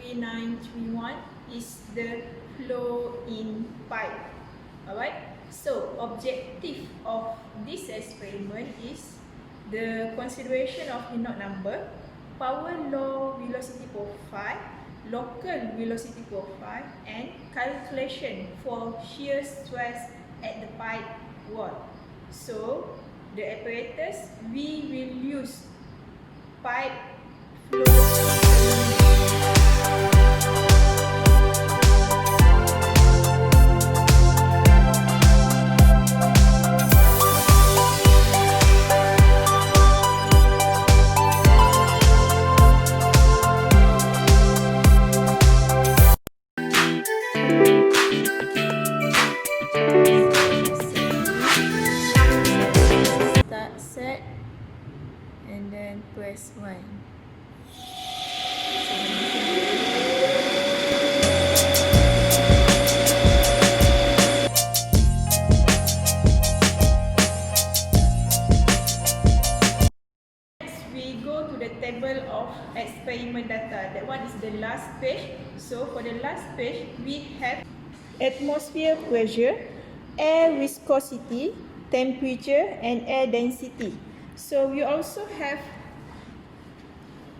SEMM3931 is the flow in pipe. Alright, so objective of this experiment is the consideration of Reynolds number, power law velocity profile, local velocity profile, and calculation for shear stress at the pipe wall. So the apparatus, we will use pipe flow. Set and then press 1. Next we go to the table of experiment data. That one is the last page. So for the last page we have atmosphere pressure, air viscosity, temperature, and air density. So we also have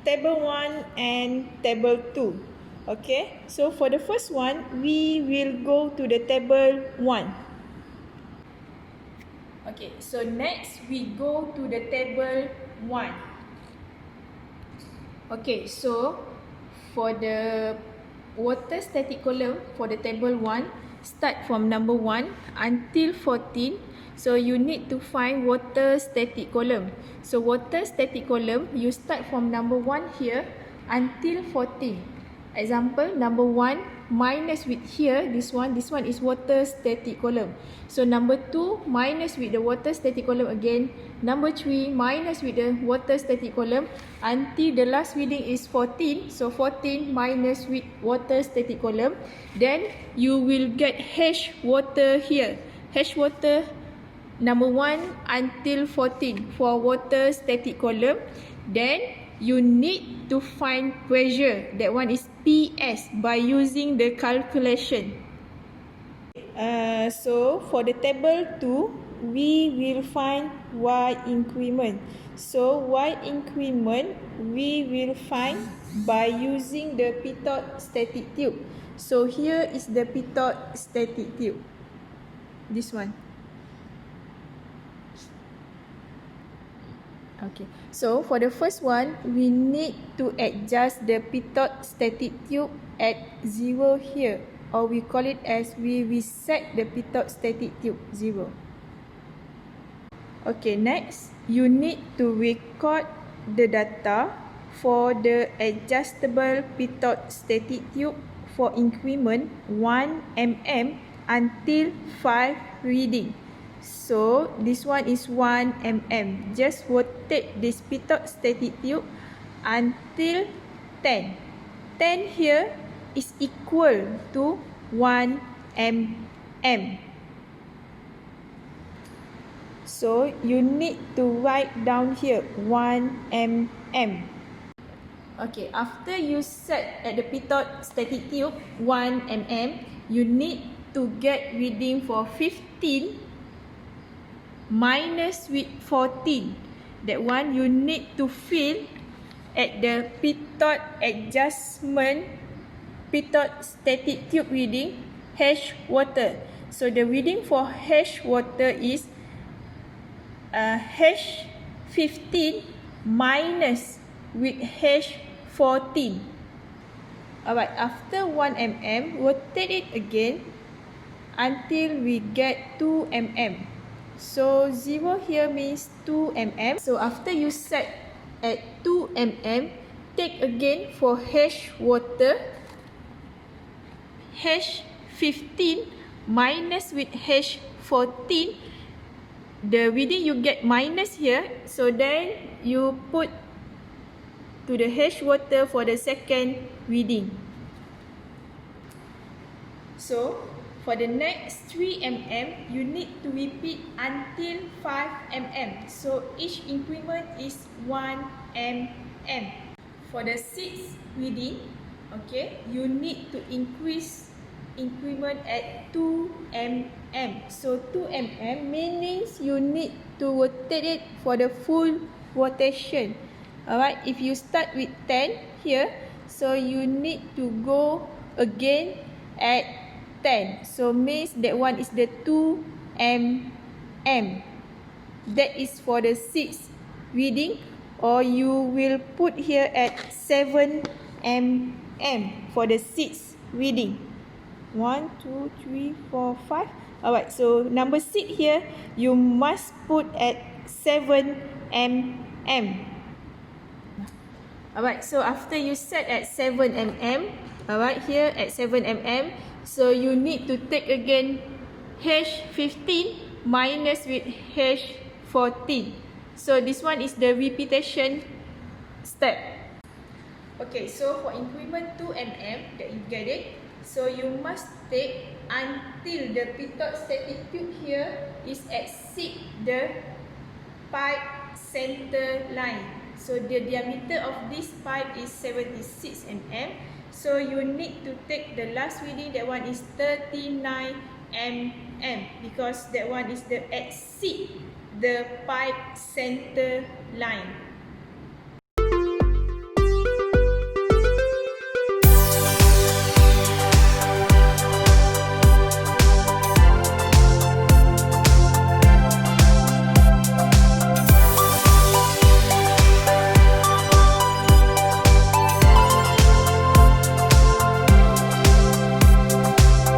table 1 and table 2. Okay, so for the first one, we will go to the table 1. Okay, so next we go to the table 1. Okay, so for the water static column for the table 1, start from number 1 until 14. So you need to find water static column. So water static column, you start from number 1 here until 14. Example, number 1 minus with here, this one is water static column. So number 2 minus with the water static column again. Number 3 minus with the water static column until the last reading is 14. So 14 minus with water static column. Then you will get H water here. H water number 1 until 14 for water static column. Then you need to find pressure. That one is PS by using the calculation. So for the table 2, we will find Y increment. So Y increment we will find by using the pitot static tube. So here is the pitot static tube. This one. Okay, so for the first one, we need to adjust the pitot static tube at 0 here, or we call it as we reset the pitot static tube 0. Okay, next, you need to record the data for the adjustable pitot static tube for increment 1 mm until 5 reading. So this one is 1 mm. Just rotate this pitot static tube until 10. 10 here is equal to 1 mm. So you need to write down here 1 mm. Okay, after you set at the pitot static tube 1 mm, you need to get reading for 15 minus with 14. That one you need to fill at the pitot adjustment pitot static tube reading H water. So the reading for H water is H15 minus with H14. Alright, after 1 mm, rotate it again until we get 2 mm. So 0 here means 2 mm. So after you set at 2 mm, take again for H water, H15 minus with H14. The reading you get minus here. So then you put to the H water for the second reading. So for the next 3 mm, you need to repeat until 5 mm. So each increment is 1 mm. For the 6th reading, okay, you need to increment at 2 mm. So 2 mm means you need to rotate it for the full rotation. Alright, if you start with 10 here, so you need to go again at 10. So means that one is the 2 mm. That is for the 6th reading, or you will put here at 7 mm for the 6th reading. 1, 2, 3, 4, 5. Alright, so number 6 here, you must put at 7 mm. Alright, so after you set at 7 mm, alright, here at 7 mm, so you need to take again H15 minus with H14. So this one is the repetition step. Okay, so for increment 2 mm that you get it, so you must take until the pitot static tube here is exceed the pipe center line. So the diameter of this pipe is 76 mm. So you need to take the last reading, that one is 39 mm, because that one is the exceed the pipe center line.